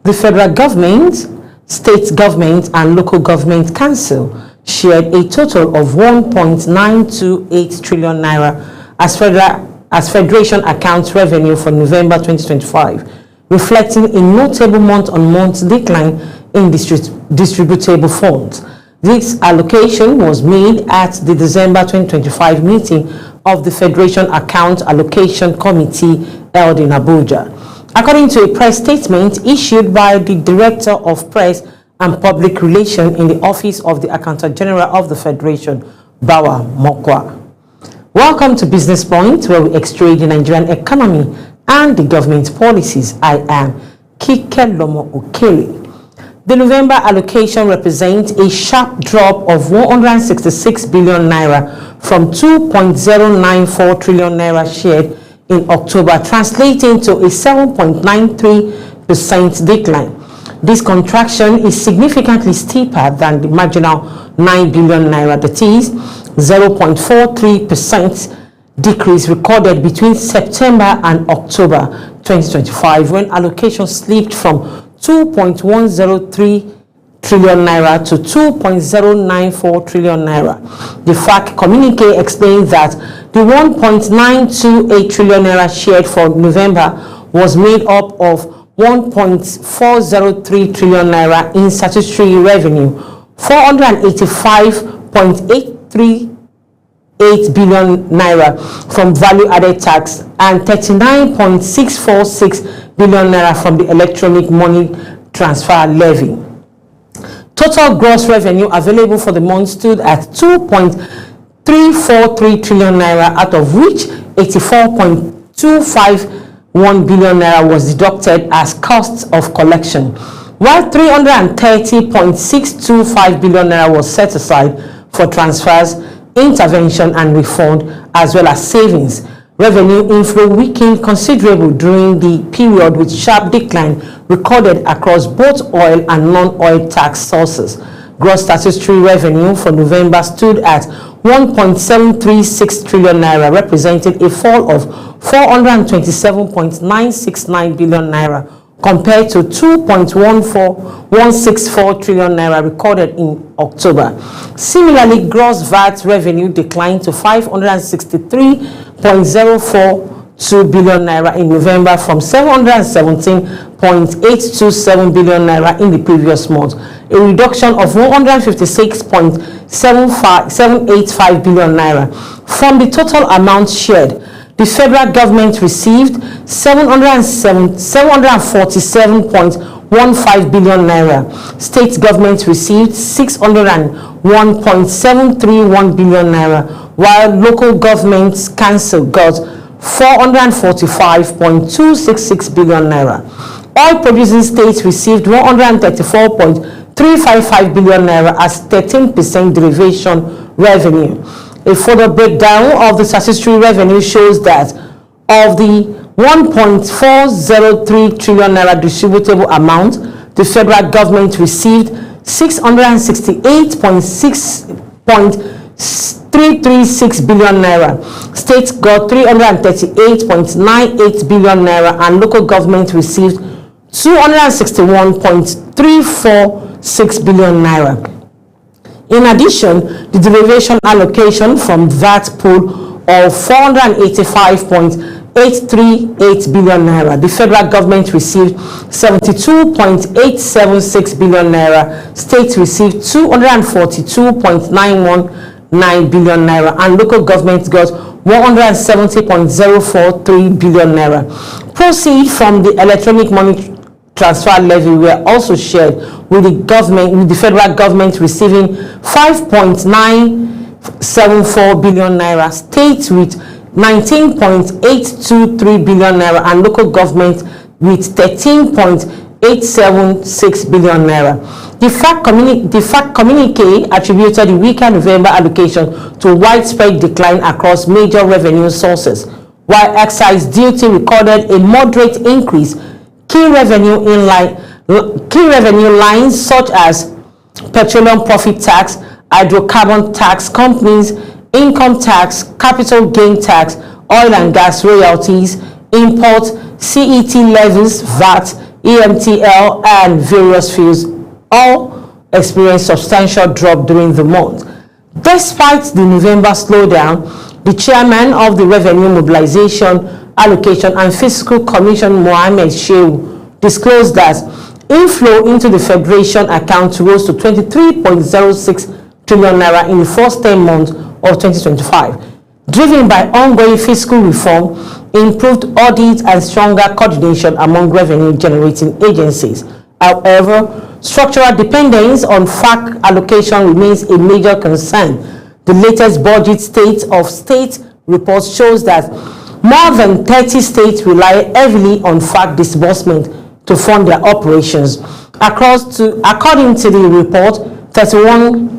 The federal government, state government, and local government council shared a total of 1.928 trillion naira as federation account revenue for November 2025, reflecting a notable month-on-month decline in distributable funds. This allocation was made at the December 2025 meeting of the Federation Account Allocation Committee held in Abuja. According to a press statement issued by the Director of Press and Public Relations in the Office of the Accountant General of the Federation, Bawa Mokwa. Welcome to Business Point, where we extract the Nigerian economy and the government policies. I am Kike Lomo Okele. The November allocation represents a sharp drop of 166 billion naira from 2.094 trillion naira shared in October, translating to a 7.93% decline. This contraction is significantly steeper than the marginal 9 billion naira, that is 0.43% decrease recorded between September and October 2025, when allocation slipped from 2.103 trillion naira to 2.094 trillion naira. The FAC communique explains that the 1.928 trillion naira shared for November was made up of 1.403 trillion naira in statutory revenue, 485.838 billion naira from value-added tax, and 39.646 billion naira from the electronic money transfer levy. Total gross revenue available for the month stood at 2.343 trillion naira, out of which 84.251 billion naira was deducted as costs of collection, while 330.625 billion naira was set aside for transfers, intervention and refund, as well as savings. Revenue inflow weakened considerably during the period, with sharp decline recorded across both oil and non-oil tax sources. Gross statutory revenue for November stood at 1.736 trillion naira, representing a fall of 427.969 billion naira compared to 2.164 trillion naira recorded in October. Similarly, gross VAT revenue declined to 563.042 billion naira in November from 717.827 billion naira in the previous month, a reduction of 156.785 billion naira. From the total amount shared, the federal government received 747.15 billion naira. State government received 601.731 billion naira, while local governments council got 445.266 billion naira. Oil producing states received 134.355 billion naira as 13% derivation revenue. A further breakdown of the statutory revenue shows that of the 1.403 trillion naira distributable amount, the federal government received 668.336 billion naira. States got 338.98 billion naira, and local government received 261.346 billion naira. In addition, the derivation allocation from VAT pool of 485.838 billion naira, the federal government received 72.876 billion naira, states received 242.919 billion naira, and local governments got 170.043 billion naira. Proceeds from the electronic money transfer levy were also shared with the government, with the federal government receiving 5.974 billion naira, states with 19.823 billion naira, and local government with 13.876 billion naira. The FAC communique attributed the weaker November allocation to widespread decline across major revenue sources, while excise duty recorded a moderate increase. Key revenue lines such as petroleum profit tax, hydrocarbon tax companies, income tax, capital gain tax, oil and gas royalties, import, CET levies, VAT, EMTL, and various fields all experienced substantial drop during the month. Despite the November slowdown, the chairman of the Revenue Mobilization, Allocation and Fiscal Commission, Mohammed Shehu, disclosed that inflow into the Federation account rose to 23.06 trillion naira in the first 10 months of 2025, driven by ongoing fiscal reform, improved audit and stronger coordination among revenue-generating agencies. However, structural dependence on FAAC allocation remains a major concern. The latest budget state of state report shows that more than 30 states rely heavily on FAAC disbursement to fund their operations. According to the report, 31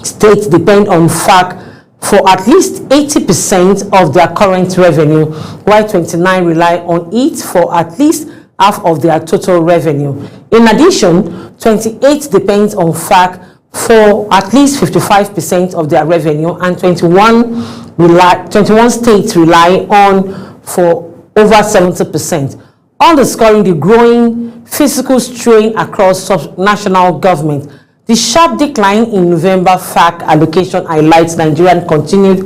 states depend on FAAC for at least 80% of their current revenue, while 29 rely on it for at least half of their total revenue. In addition, 28 depends on FAAC for at least 55% of their revenue, and 21 states rely on for over 70%, underscoring the growing fiscal strain across national government. The sharp decline in November FAAC allocation highlights Nigeria's continued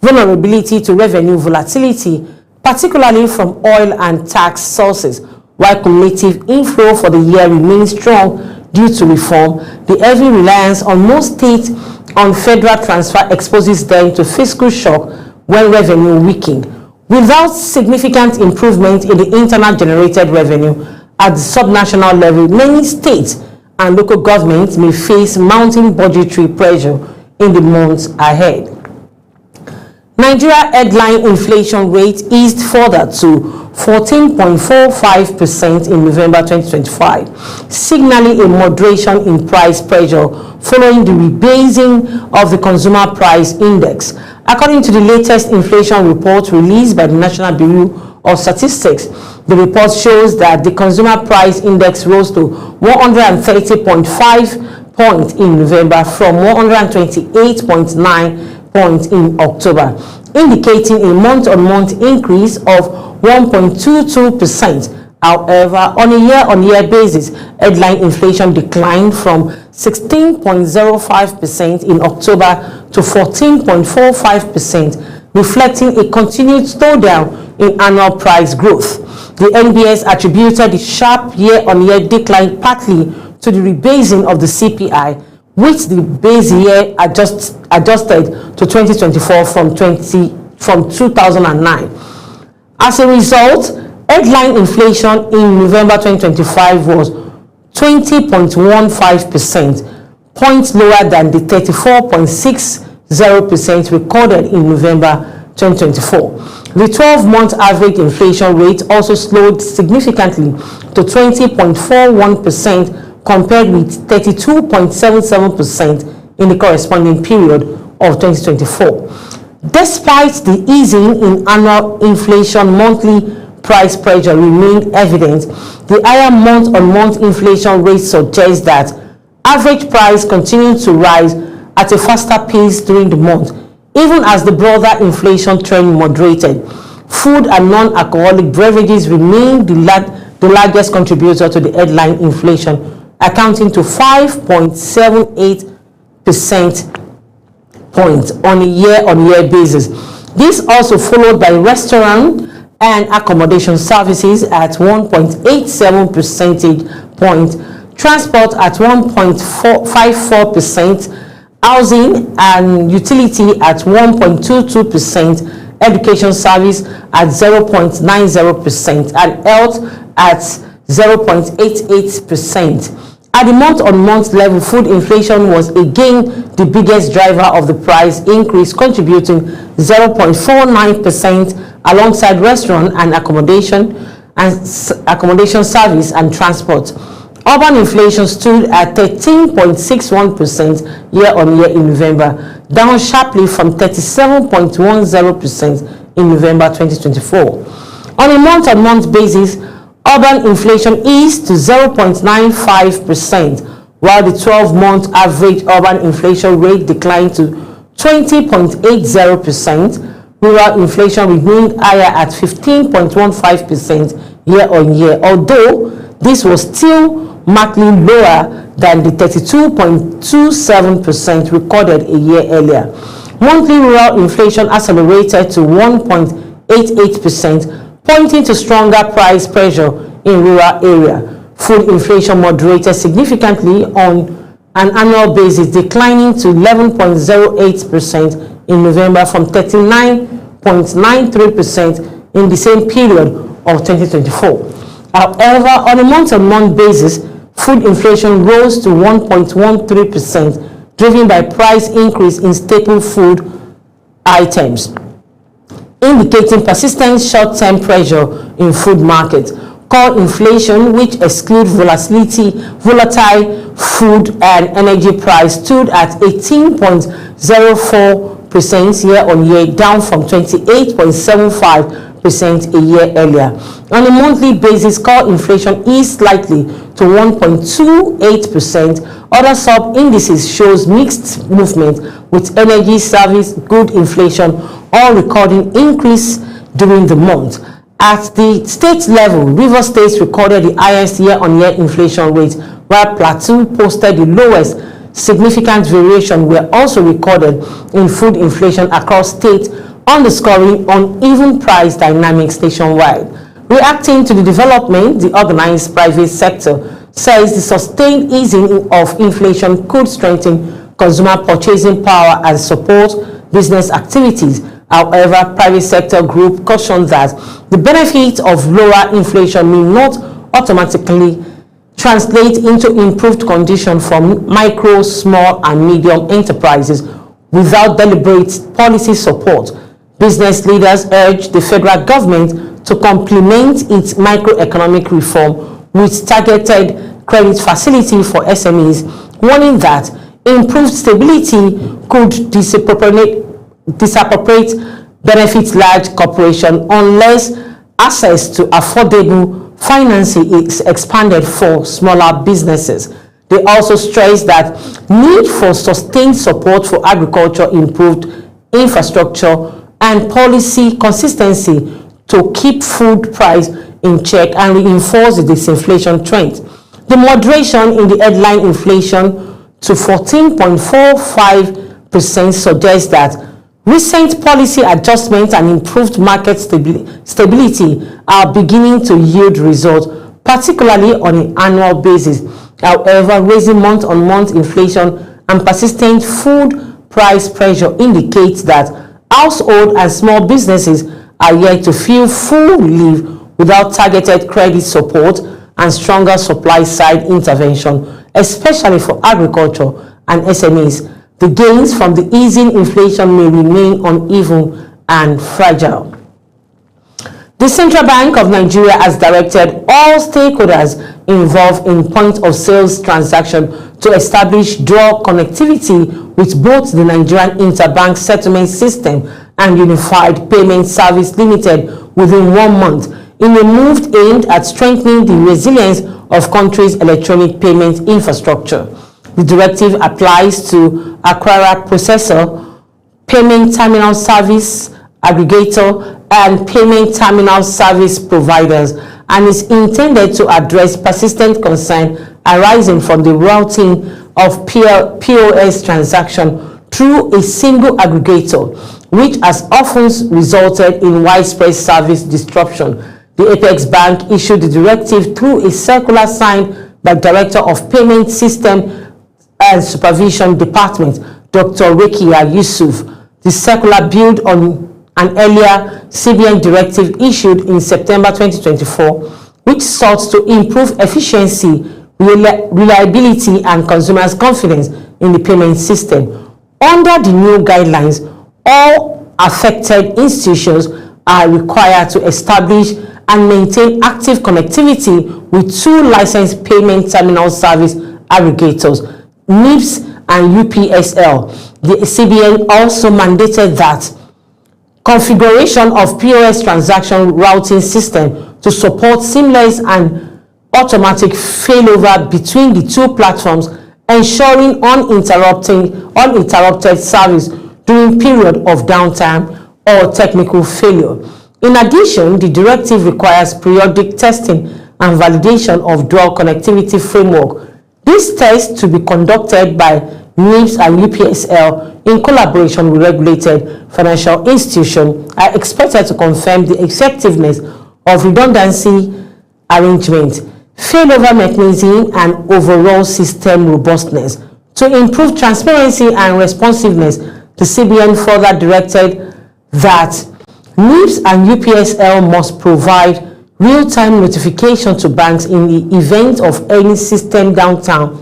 vulnerability to revenue volatility, particularly from oil and tax sources. While cumulative inflow for the year remains strong due to reform, the heavy reliance on most states on federal transfer exposes them to fiscal shock when revenue weakened. Without significant improvement in the internal generated revenue at the subnational level, many states and local governments may face mounting budgetary pressure in the months ahead. Nigeria headline inflation rate eased further to 14.45% in November 2025, signaling a moderation in price pressure following the rebasing of the Consumer Price Index. According to the latest inflation report released by the National Bureau of Statistics, the report shows that the Consumer Price Index rose to 130.5 points in November from 128.9 points in October, indicating a month-on-month increase of 1.22%. However, on a year-on-year basis, headline inflation declined from 16.05% in October to 14.45%, reflecting a continued slowdown in annual price growth. The NBS attributed the sharp year-on-year decline partly to the rebasing of the CPI, which the base year adjusted to 2024 from 2009. As a result, headline inflation in November 2025 was 20.15%, points lower than the 34.60% recorded in November 2024. The 12-month average inflation rate also slowed significantly to 20.41% compared with 32.77% in the corresponding period of 2024. Despite the easing in annual inflation, monthly price pressure remained evident. The higher month-on-month inflation rate suggests that average price continued to rise at a faster pace during the month, even as the broader inflation trend moderated. Food and non-alcoholic beverages remained the largest contributor to the headline inflation, accounting to 5.78% points on a year-on-year basis. This also followed by restaurant and accommodation services at 1.87 percentage points, transport at 1.54%, housing and utility at 1.22%, education service at 0.90%, and health at 0.88%. At the month-on-month level, food inflation was again the biggest driver of the price increase, contributing 0.49% alongside restaurant and accommodation service and transport. Urban inflation stood at 13.61% year-on-year in November, down sharply from 37.10% in November 2024. On a month-on-month basis, urban inflation eased to 0.95%, while the 12-month average urban inflation rate declined to 20.80%. Rural inflation remained higher at 15.15% year-on-year, although This was still markedly lower than the 32.27% recorded a year earlier. Monthly rural inflation accelerated to 1.88%, pointing to stronger price pressure in rural area. Food inflation moderated significantly on an annual basis, declining to 11.08% in November from 39.93% in the same period of 2024. However, on a month-on-month basis, food inflation rose to 1.13%, driven by price increase in staple food items, indicating persistent short-term pressure in food markets. Core inflation, which excludes volatile food and energy price, stood at 18.04% year-on-year, down from 28.75% a year earlier. On a monthly basis, core inflation eased slightly to 1.28%. Other sub-indices shows mixed movement, with energy, service, good inflation all recording increase during the month. At the state level, Rivers State recorded the highest year-on-year inflation rate, while Plateau posted the lowest. Significant variation were also recorded in food inflation across states, underscoring uneven price dynamics nationwide. Reacting to the development, the organized private sector says the sustained easing of inflation could strengthen consumer purchasing power and support business activities. However, private sector group cautioned that the benefit of lower inflation may not automatically translate into improved conditions for micro, small, and medium enterprises without deliberate policy support. Business leaders urged the federal government to complement its microeconomic reform with targeted credit facility for SMEs, warning that improved stability could disappropriate benefits large corporations unless access to affordable financing is expanded for smaller businesses. They also stressed that need for sustained support for agriculture, improved infrastructure, and policy consistency to keep food price in check and reinforce the disinflation trend. The moderation in the headline inflation to 14.45% suggests that recent policy adjustments and improved market stability are beginning to yield results, particularly on an annual basis. However, raising month-on-month inflation and persistent food price pressure indicates that households and small businesses are yet to feel full relief without targeted credit support and stronger supply-side intervention, especially for agriculture and SMEs. The gains from the easing inflation may remain uneven and fragile. The Central Bank of Nigeria has directed all stakeholders involved in point-of-sales transactions to establish dual connectivity with both the Nigerian Interbank Settlement System and Unified Payment Service Limited within 1 month, in a move aimed at strengthening the resilience of country's electronic payment infrastructure. The directive applies to acquirer, processor, payment terminal service aggregator, and payment terminal service providers, and is intended to address persistent concern arising from the routing of POS transaction through a single aggregator, which has often resulted in widespread service disruption. The Apex Bank issued the directive through a circular signed by Director of Payment System and Supervision Department, Dr. Rekia Yusuf. The circular built on an earlier CBN directive issued in September 2024, which sought to improve efficiency, reliability, and consumers' confidence in the payment system. Under the new guidelines, all affected institutions are required to establish and maintain active connectivity with 2 licensed payment terminal service aggregators, NIPS and UPSL. The CBN also mandated that configuration of POS transaction routing system to support seamless and automatic failover between the 2 platforms, ensuring uninterrupted service during period of downtime or technical failure. In addition, the directive requires periodic testing and validation of dual connectivity framework. These tests to be conducted by NIBSS and UPSL in collaboration with regulated financial institutions are expected to confirm the effectiveness of redundancy arrangement, failover mechanism, and overall system robustness. To improve transparency and responsiveness, the CBN further directed that NIBSS and UPSL must provide real-time notification to banks in the event of any system downtime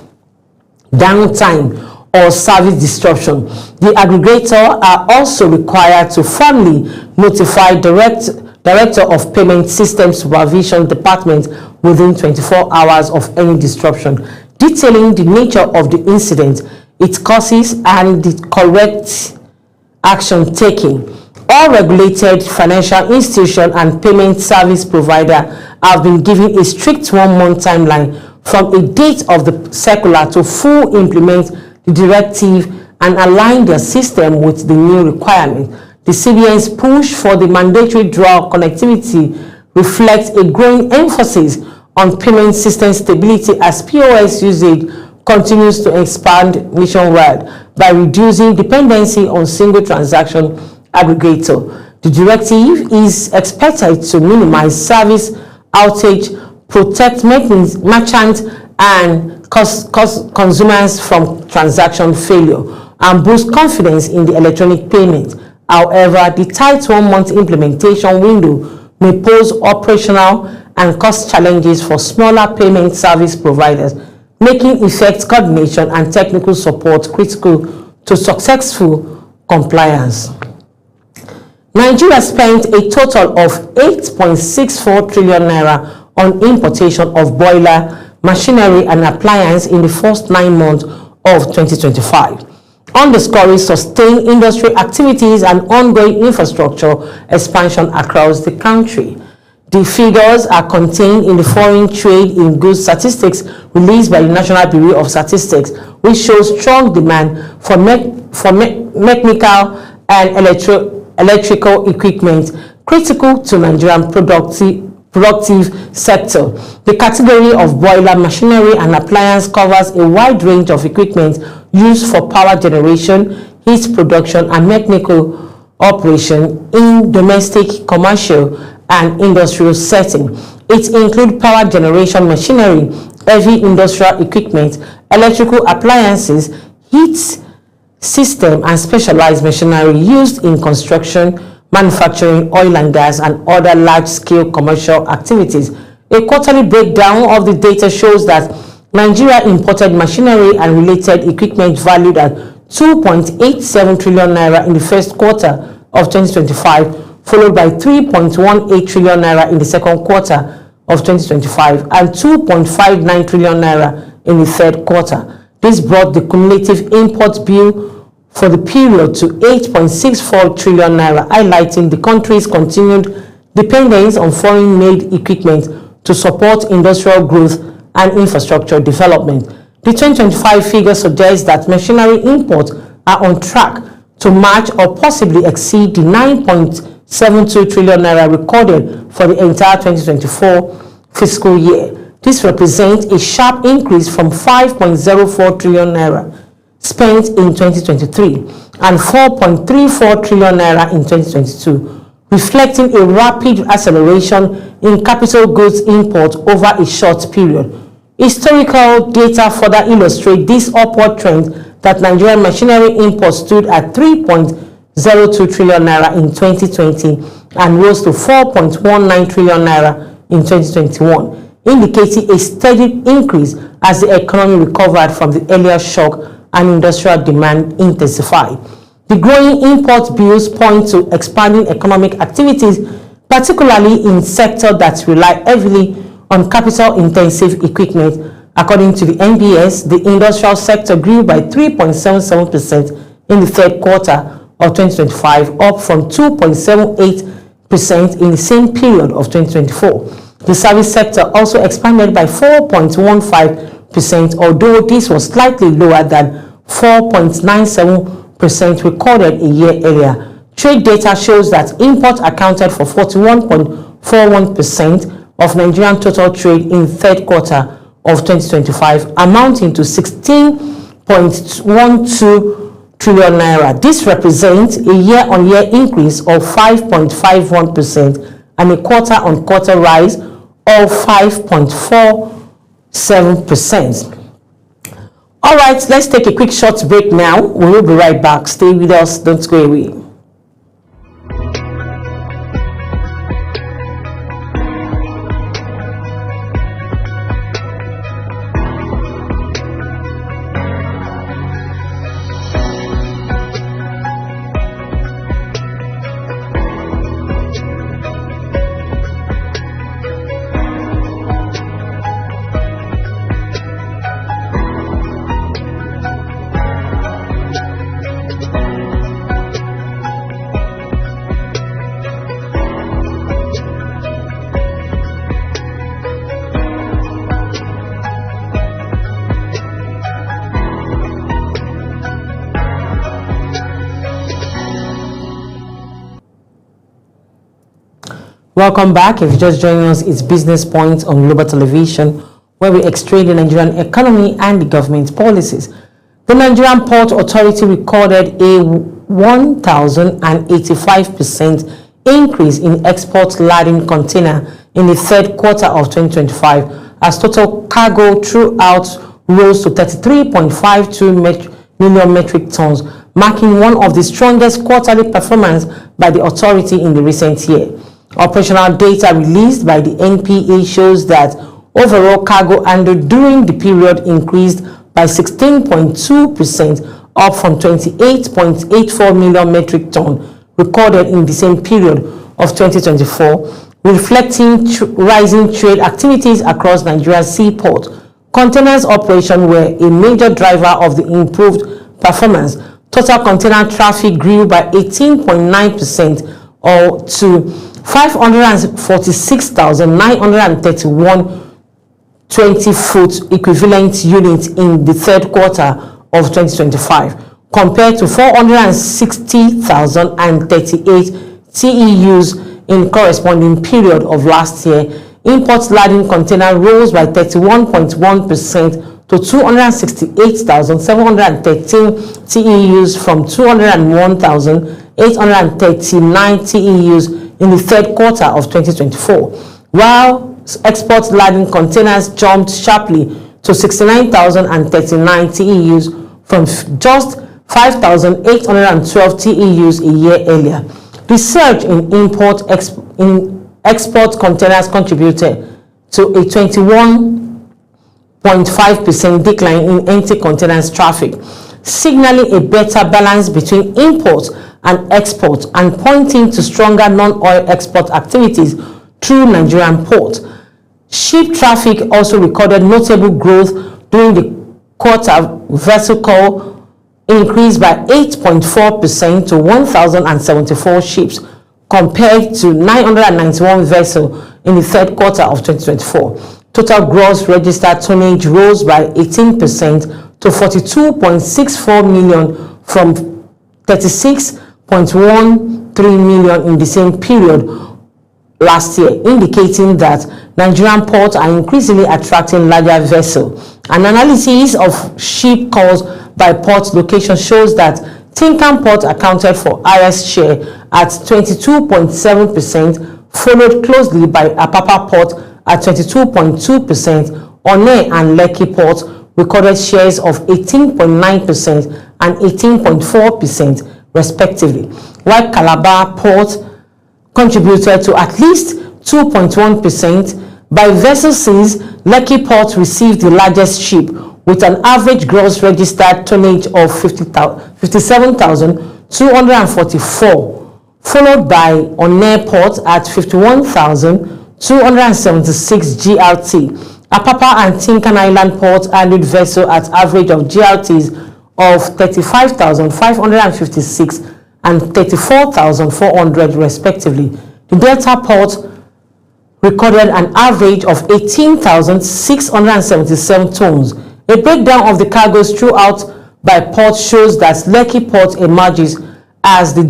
or service disruption. The aggregator are also required to formally notify Director of Payment System Supervision Department within 24 hours of any disruption, detailing the nature of the incident, its causes, and the correct action taken. All regulated financial institutions and payment service providers have been given a strict 1-month timeline from a date of the circular to full implement the directive and align their system with the new requirement. The CBN's push for the mandatory dual connectivity reflects a growing emphasis on payment system stability as POS usage continues to expand nationwide by reducing dependency on single transaction aggregator. The directive is expected to minimize service outage, protect merchants and consumers from transaction failure, and boost confidence in the electronic payment. However, the tight 1-month implementation window may pose operational and cost challenges for smaller payment service providers, making effective coordination and technical support critical to successful compliance. Nigeria spent a total of 8.64 trillion naira on importation of boiler, machinery and appliance in the first 9 months of 2025, underscoring sustained industry activities and ongoing infrastructure expansion across the country. The figures are contained in the Foreign Trade in Goods Statistics released by the National Bureau of Statistics, which shows strong demand for mechanical and electrical equipment critical to Nigerian productive sector. The category of boiler, machinery and appliance covers a wide range of equipment used for power generation, heat production and mechanical operation in domestic, commercial and industrial setting. It includes power generation machinery, heavy industrial equipment, electrical appliances, heat system and specialized machinery used in construction, manufacturing, oil and gas and other large-scale commercial activities. A quarterly breakdown of the data shows that Nigeria imported machinery and related equipment valued at 2.87 trillion naira in the first quarter of 2025, followed by 3.18 trillion naira in the second quarter of 2025 and 2.59 trillion naira in the third quarter. This brought the cumulative import bill for the period to 8.64 trillion naira, highlighting the country's continued dependence on foreign-made equipment to support industrial growth and infrastructure development. The 2025 figure suggests that machinery imports are on track to match or possibly exceed the 9.72 trillion naira recorded for the entire 2024 fiscal year. This represents a sharp increase from 5.04 trillion naira spent in 2023 and 4.34 trillion naira in 2022, reflecting a rapid acceleration in capital goods import over a short period. Historical data further illustrate this upward trend that Nigerian machinery imports stood at 3.02 trillion naira in 2020 and rose to 4.19 trillion naira in 2021, indicating a steady increase as the economy recovered from the earlier shock and industrial demand intensified. The growing import bills point to expanding economic activities, particularly in sectors that rely heavily on capital-intensive equipment. According to the NBS, the industrial sector grew by 3.77% in the third quarter of 2025, up from 2.78% in the same period of 2024. The service sector also expanded by 4.15%, although this was slightly lower than 4.97% recorded a year earlier. Trade data shows that imports accounted for 41.41%, of Nigerian total trade in third quarter of 2025, amounting to 16.12 trillion naira. This represents a year-on-year increase of 5.51% and a quarter-on-quarter rise of 5.47%. All right, let's take a quick short break now. We will be right back. Stay with us. Don't go away. Welcome back. If you're just joining us, it's Business Point on Global Television, where we explain the Nigerian economy and the government policies. The Nigerian Port Authority recorded a 1,085% increase in export laden container in the third quarter of 2025, as total cargo throughout rose to 33.52 million metric tons, marking one of the strongest quarterly performance by the authority in the recent year. Operational data released by the NPA shows that overall cargo handled during the period increased by 16.2%, up from 28.84 million metric ton recorded in the same period of 2024, reflecting rising trade activities across Nigeria's seaport. Containers operation were a major driver of the improved performance. Total container traffic grew by 18.9% or to 546,931 20-foot equivalent units in the third quarter of 2025, compared to 460,038 TEUs in corresponding period of last year. Import laden container rose by 31.1% to 268,713 TEUs from 201,839 TEUs in the third quarter of 2024, while export laden containers jumped sharply to 69,039 TEUs from just 5,812 TEUs a year earlier. The surge in export containers contributed to a 21.5% decline in empty containers traffic, signaling a better balance between imports and exports and pointing to stronger non-oil export activities through Nigerian ports. Ship traffic also recorded notable growth during the quarter. Vessel call increased by 8.4% to 1,074 ships compared to 991 vessels in the third quarter of 2024. Total gross registered tonnage rose by 18% to 42.64 million from 36.13 million in the same period last year, indicating that Nigerian ports are increasingly attracting larger vessels. An analysis of ship calls by port location shows that Tinkan Port accounted for highest share at 22.7%, followed closely by Apapa Port at 22.2%. Onne and Lekki Port recorded shares of 18.9% and 18.4% respectively, while Calabar Port contributed to at least 2.1%. By vessel size, Lekki Port received the largest ship with an average gross registered tonnage of 57,244, followed by Onne Port at 51,276 GRT. Apapa and Tinkan Island Port handled vessel at average of GRTs of 35,556 and 34,400 respectively. The Delta Port recorded an average of 18,677 tons. A breakdown of the cargoes throughout by port shows that Lekki Port emerges as the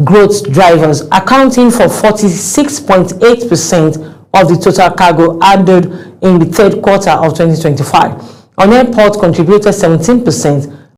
growth drivers, accounting for 46.8% of the total cargo handled in the third quarter of 2025. On airport contributed 17%,